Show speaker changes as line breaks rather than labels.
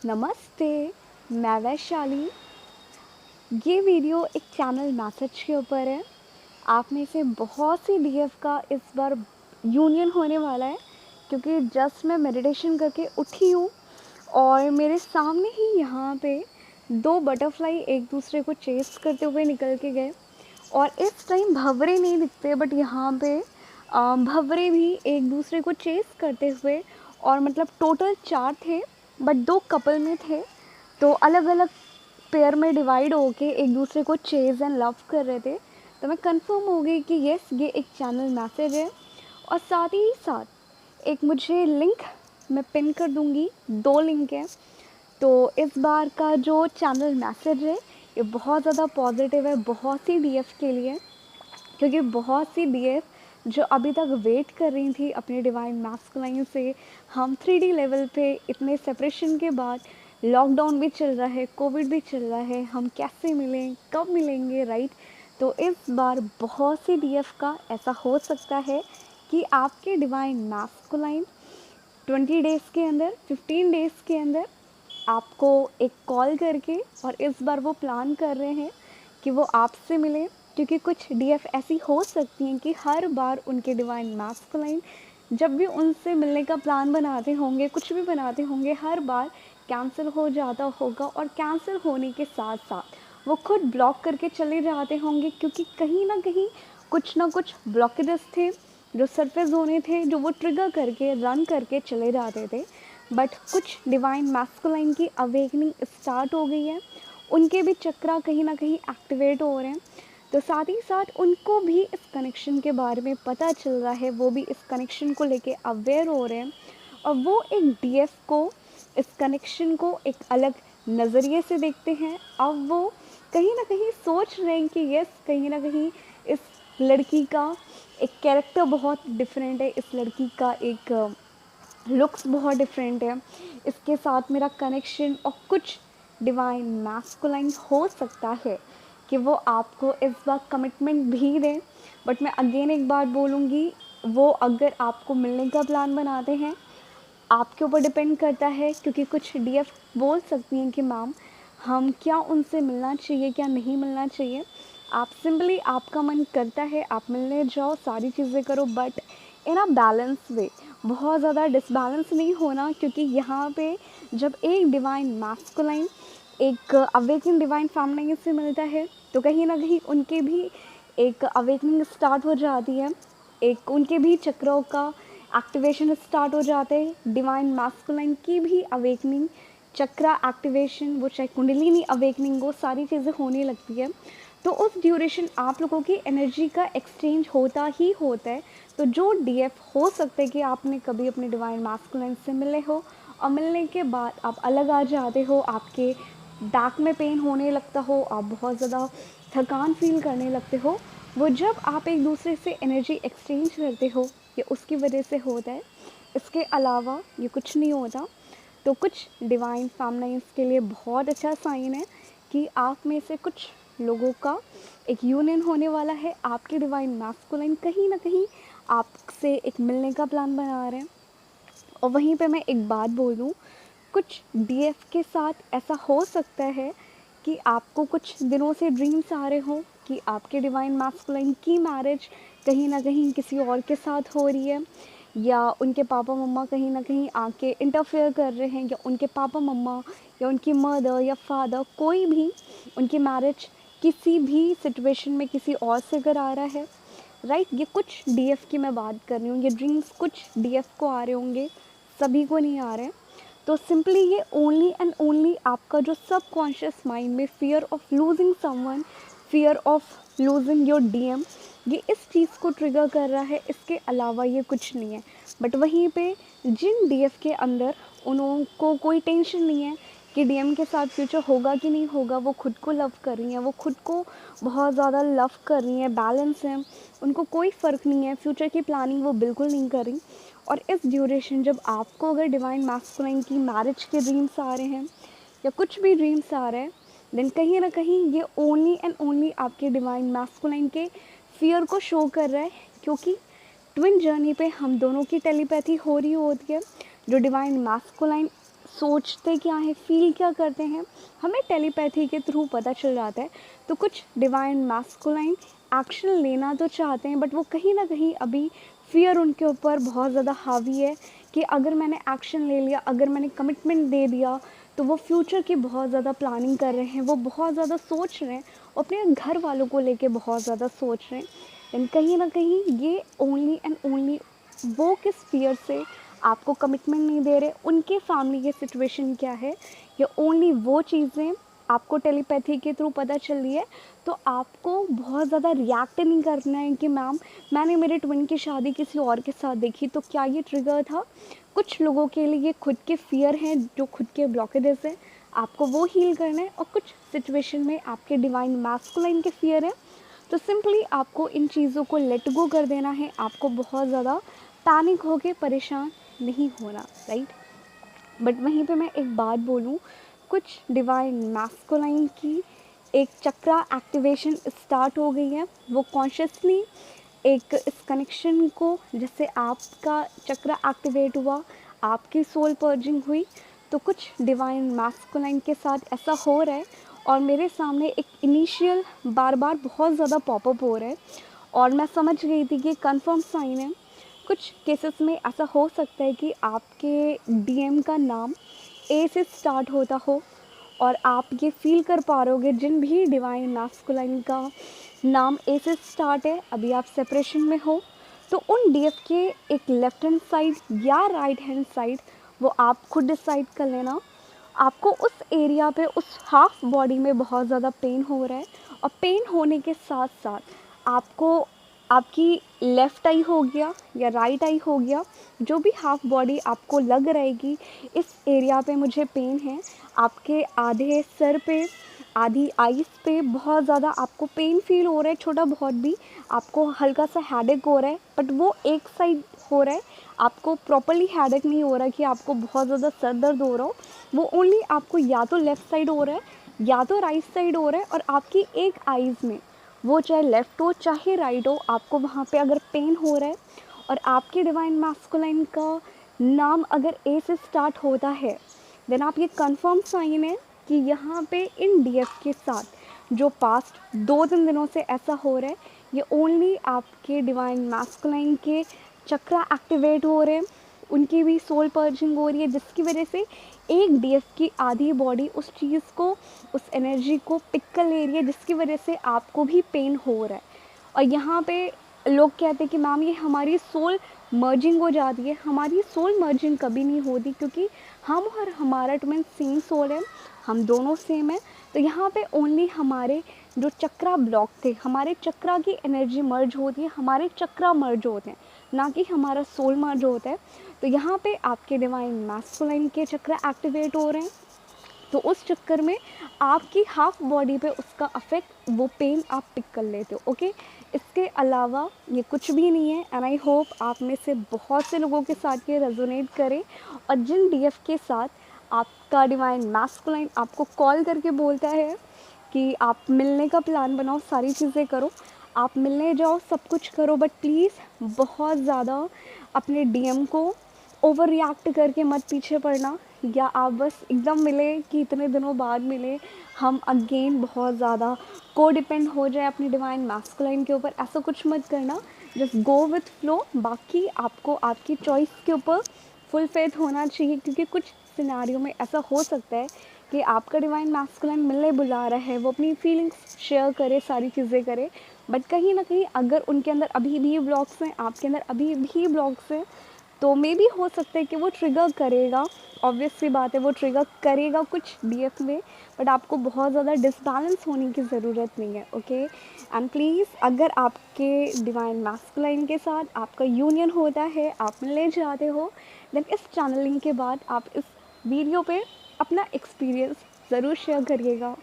नमस्ते, मैं वैशाली। ये वीडियो एक चैनल मैसेज के ऊपर है। आप में से बहुत सी डीएफ का इस बार यूनियन होने वाला है, क्योंकि जस्ट मैं मेडिटेशन करके उठी हूँ और मेरे सामने ही यहाँ पे दो बटरफ्लाई एक दूसरे को चेस करते हुए निकल के गए। और इस टाइम भंवरे नहीं दिखते, बट यहाँ पे भंवरे भी एक दूसरे को चेस करते हुए, और मतलब टोटल 4 थे, बट 2 कपल में थे। तो अलग अलग पेयर में डिवाइड होके एक दूसरे को चेज़ एंड लव कर रहे थे। तो मैं कंफर्म हो गई कि यस, ये एक चैनल मैसेज है। और साथ ही साथ एक मुझे लिंक मैं पिन कर दूँगी, 2 लिंक हैं। तो इस बार का जो चैनल मैसेज है ये बहुत ज़्यादा पॉजिटिव है बहुत सी डीएफ के लिए, क्योंकि बहुत सी डीएफ जो अभी तक वेट कर रही थी अपने डिवाइन मैस्कुलाइन से। हम 3D लेवल पे इतने सेपरेशन के बाद, लॉकडाउन भी चल रहा है, कोविड भी चल रहा है, हम कैसे मिलें, कब मिलेंगे, राइट। तो इस बार बहुत सी डीएफ का ऐसा हो सकता है कि आपके डिवाइन मैस्कुलाइन 20 डेज़ के अंदर, 15 डेज़ के अंदर आपको एक कॉल करके, और इस बार वो प्लान कर रहे हैं कि वो आपसे मिले। क्योंकि कुछ डीएफ ऐसी हो सकती हैं कि हर बार उनके डिवाइन मैस्कुलाइन जब भी उनसे मिलने का प्लान बनाते होंगे, कुछ भी बनाते होंगे, हर बार कैंसिल हो जाता होगा। और कैंसिल होने के साथ साथ वो खुद ब्लॉक करके चले जाते होंगे, क्योंकि कहीं ना कुछ ब्लॉकेजेस थे जो सरफेस होने थे, जो वो ट्रिगर करके रन करके चले जाते थे। बट कुछ डिवाइन मैस्कुलाइन की अवेकनिंग स्टार्ट हो गई है, उनके भी चक्रा कहीं ना कहीं एक्टिवेट हो रहे हैं। तो साथ ही साथ उनको भी इस कनेक्शन के बारे में पता चल रहा है, वो भी इस कनेक्शन को लेके अवेयर हो रहे हैं। और वो एक डीएफ को, इस कनेक्शन को एक अलग नज़रिए से देखते हैं। अब वो कहीं ना कहीं सोच रहे हैं कि यस, कहीं ना कहीं इस लड़की का एक कैरेक्टर बहुत डिफरेंट है, इस लड़की का एक लुक्स बहुत डिफरेंट है, इसके साथ मेरा कनेक्शन। और कुछ डिवाइन मैस्कुलाइन हो सकता है कि वो आपको इस बार कमिटमेंट भी दें। बट मैं अगेन एक बार बोलूँगी, वो अगर आपको मिलने का प्लान बनाते हैं, आपके ऊपर डिपेंड करता है। क्योंकि कुछ डीएफ बोल सकती हैं कि मैम, हम क्या उनसे मिलना चाहिए, क्या नहीं मिलना चाहिए। आप सिंपली, आपका मन करता है आप मिलने जाओ, सारी चीज़ें करो, but in a balance way, बहुत ज़्यादा डिसबैलेंस नहीं होना। क्योंकि यहाँ पे जब एक डिवाइन मैस्कुलाइन एक अवेकन डिवाइन फेमिनिन से मिलता है, तो कहीं ना कहीं उनके भी एक अवेकनिंग स्टार्ट हो जाती है, एक उनके भी चक्रों का एक्टिवेशन स्टार्ट हो जाते हैं। डिवाइन मैस्कुलाइन की भी अवेकनिंग, चक्रा एक्टिवेशन, वो चाहे कुंडलिनी अवेकनिंग हो, सारी चीज़ें होने लगती है। तो उस ड्यूरेशन आप लोगों की एनर्जी का एक्सचेंज होता ही होता है। तो जो डीएफ हो सकता है कि आपने कभी अपने डिवाइन मैस्कुलाइन से मिले हो, और मिलने के बाद आप अलग आ जाते हो, आपके बैक में पेन होने लगता हो, आप बहुत ज़्यादा थकान फील करने लगते हो, वो जब आप एक दूसरे से एनर्जी एक्सचेंज करते हो, ये उसकी वजह से होता है। इसके अलावा ये कुछ नहीं होता। तो कुछ डिवाइन फेमिनिन्स के लिए बहुत अच्छा साइन है कि आप में से कुछ लोगों का एक यूनियन होने वाला है। आपके डिवाइन मैस्कुलाइन कहीं ना कहीं आपसे एक मिलने का प्लान बना रहे हैं। और वहीं पे मैं एक बात बोल दूँ, कुछ डीएफ के साथ ऐसा हो सकता है कि आपको कुछ दिनों से ड्रीम्स आ रहे हो कि आपके डिवाइन मैस्कुलाइन की मैरिज कहीं ना कहीं किसी और के साथ हो रही है, या उनके पापा मम्मा कहीं ना कहीं आके इंटरफेयर कर रहे हैं, या उनके पापा मम्मा या उनकी मदर या फादर, कोई भी उनकी मैरिज किसी भी सिचुएशन में किसी और से करा रहा है, राइट। ये कुछ डीएफ की मैं बात कर रही हूँ, ये ड्रीम्स कुछ डीएफ को आ रहे होंगे, सभी को नहीं आ रहे। तो सिंपली ये ओनली एंड ओनली आपका जो सबकॉन्शियस माइंड में fear of losing someone, fear of losing your DM, ये इस चीज़ को ट्रिगर कर रहा है, इसके अलावा ये कुछ नहीं है। बट वहीं पे जिन डीएफ के अंदर उनको कोई टेंशन नहीं है कि डीएम के साथ फ्यूचर होगा कि नहीं होगा, वो खुद को लव कर रही हैं, वो खुद को बहुत ज़्यादा लव कर रही हैं, बैलेंस है, उनको कोई फ़र्क नहीं है, फ्यूचर की प्लानिंग वो बिल्कुल नहीं कर रही। और इस ड्यूरेशन जब आपको अगर डिवाइन मैस्कुलाइन की मैरिज के ड्रीम्स आ रहे हैं, या कुछ भी ड्रीम्स आ रहे हैं, देन कहीं ना कहीं ये ओनली एंड ओनली आपके डिवाइन मैस्कुलाइन के फियर को शो कर रहा है। क्योंकि ट्विन जर्नी पे हम दोनों की टेलीपैथी हो रही होती है। जो डिवाइन मैस्कुलाइन सोचते क्या हैं, फील क्या करते हैं, हमें टेलीपैथी के थ्रू पता चल जाता है। तो कुछ डिवाइन मैस्कुलाइन एक्शन लेना तो चाहते हैं, बट वो कहीं ना कहीं अभी फियर उनके ऊपर बहुत ज़्यादा हावी है कि अगर मैंने एक्शन ले लिया, अगर मैंने कमिटमेंट दे दिया, तो वो फ्यूचर की बहुत ज़्यादा प्लानिंग कर रहे हैं, वो बहुत ज़्यादा सोच रहे हैं, अपने घर वालों को लेके बहुत ज़्यादा सोच रहे हैं। एंड कहीं ना कहीं ये ओनली एंड ओनली वो किस फियर से आपको कमिटमेंट नहीं दे रहे, उनके फैमिली की सिचुएशन क्या है, या ओनली वो चीज़ें आपको टेलीपैथी के थ्रू पता चल रही है। तो आपको बहुत ज़्यादा रिएक्ट नहीं करना है कि मैम मैंने मेरे ट्विन की शादी किसी और के साथ देखी, तो क्या ये ट्रिगर था। कुछ लोगों के लिए ये खुद के फियर हैं, जो खुद के ब्लॉकेजेस हैं, आपको वो हील करना है। और कुछ सिचुएशन में आपके डिवाइन मैस्कुलाइन के फियर है, तो सिंपली आपको इन चीज़ों को लेट गो कर देना है। आपको बहुत ज़्यादा पैनिक होके परेशान नहीं होना, राइट। बट वहीं पे मैं एक बात बोलूँ, कुछ डिवाइन मैस्कुलाइन की एक चक्रा एक्टिवेशन स्टार्ट हो गई है। वो कॉन्शियसली एक इस कनेक्शन को, जैसे आपका चक्रा एक्टिवेट हुआ, आपकी सोल पर्जिंग हुई, तो कुछ डिवाइन मैस्कुलाइन के साथ ऐसा हो रहा है। और मेरे सामने एक इनिशियल बार बार बहुत ज़्यादा पॉपअप हो रहा है, और मैं समझ गई थी कि कंफर्म साइन है। कुछ केसेस में ऐसा हो सकता है कि आपके डीएम का नाम ए से स्टार्ट होता हो, और आप ये फील कर पा रहे होगे जिन भी डिवाइन मैस्कुलाइन का नाम ए से स्टार्ट है, अभी आप सेपरेशन में हो, तो उन डीएफ के एक लेफ्ट हैंड साइड या राइट हैंड साइड, वो आप खुद डिसाइड कर लेना। आपको उस एरिया पे, उस हाफ बॉडी में बहुत ज़्यादा पेन हो रहा है, और पेन होने के साथ साथ आपको आपकी लेफ़्ट आई हो गया या राइट आई हो गया, जो भी हाफ बॉडी आपको लग रहेगी इस एरिया पे मुझे पेन है, आपके आधे सर पे, आधी आइज़ पे बहुत ज़्यादा आपको पेन फील हो रहा है, छोटा बहुत भी आपको हल्का सा हेडेक हो रहा है, बट वो एक साइड हो रहा है, आपको प्रॉपरली हेडेक नहीं हो रहा कि आपको बहुत ज़्यादा सर दर्द हो रहा हो। वो ओनली आपको या तो लेफ़्ट साइड हो रहा है या तो राइट साइड हो रहा है, और आपकी एक आइज़ में, वो चाहे लेफ़्ट हो चाहे राइट हो, आपको वहाँ पे अगर पेन हो रहा है, और आपके डिवाइन मैस्कुलाइन का नाम अगर ए से स्टार्ट होता है, देन आप ये कंफर्म साइन है कि यहाँ पे इन डीएफ के साथ जो पास्ट 2-3 दिनों से ऐसा हो रहा है, ये ओनली आपके डिवाइन मैस्कुलाइन के चक्रा एक्टिवेट हो रहे हैं, उनकी भी सोल पर्जिंग हो रही है, जिसकी वजह से एक डीएफ की आधी बॉडी उस चीज़ को, उस एनर्जी को पिक कर ले रही है, जिसकी वजह से आपको भी पेन हो रहा है। और यहाँ पे लोग कहते हैं कि मैम ये हमारी सोल मर्जिंग हो जाती है। हमारी सोल मर्जिंग कभी नहीं होती, क्योंकि हम और हमारा ट्विन सेम सोल है, हम दोनों सेम है। तो यहाँ पे ओनली हमारे जो चक्रा ब्लॉक थे, हमारे चक्रा की एनर्जी मर्ज होती है, हमारे चक्रा मर्ज होते हैं, ना कि हमारा सोल मर्ज होता है। तो यहाँ पे आपके डिवाइन मैस्कुलाइन के चक्र एक्टिवेट हो रहे हैं, तो उस चक्कर में आपकी हाफ बॉडी पे उसका अफेक्ट, वो पेन आप पिक कर लेते हो, ओके। इसके अलावा ये कुछ भी नहीं है, एंड आई होप आप में से बहुत से लोगों के साथ ये रेजोनेट करे। और जिन डीएफ के साथ आपका डिवाइन मैस्कुलाइन आपको कॉल करके बोलता है कि आप मिलने का प्लान बनाओ, सारी चीज़ें करो, आप मिलने जाओ, सब कुछ करो, बट प्लीज़ बहुत ज़्यादा अपने डीएम को ओवर रिएक्ट करके मत पीछे पड़ना, या आप बस एकदम मिले कि इतने दिनों बाद मिले, हम अगेन बहुत ज़्यादा को डिपेंड हो जाए अपनी डिवाइन मैस्कुलाइन के ऊपर, ऐसा कुछ मत करना। Just go with flow. बाकी आपको आपकी चॉइस के ऊपर फुल फेथ होना चाहिए, क्योंकि कुछ सिनेरियो में ऐसा हो सकता है कि आपका डिवाइन मैस्कुलाइन मिलने बुला रहा है, वो अपनी फीलिंग्स शेयर करे, सारी चीज़ें करे, बट कहीं ना कहीं अगर उनके अंदर अभी भी ब्लॉक्स हैं, आपके अंदर अभी भी ब्लॉक्स हैं, तो मे भी हो सकता है कि वो ट्रिगर करेगा। ऑब्वियस सी बात है, वो ट्रिगर करेगा कुछ डीएफ में, बट आपको बहुत ज़्यादा डिसबैलेंस होने की ज़रूरत नहीं है, ओके। एंड प्लीज़, अगर आपके डिवाइन मैस्कुलाइन के साथ आपका यूनियन होता है, आप मिलने जाते हो, देन इस चैनलिंग के बाद आप इस वीडियो पे अपना एक्सपीरियंस ज़रूर शेयर करिएगा।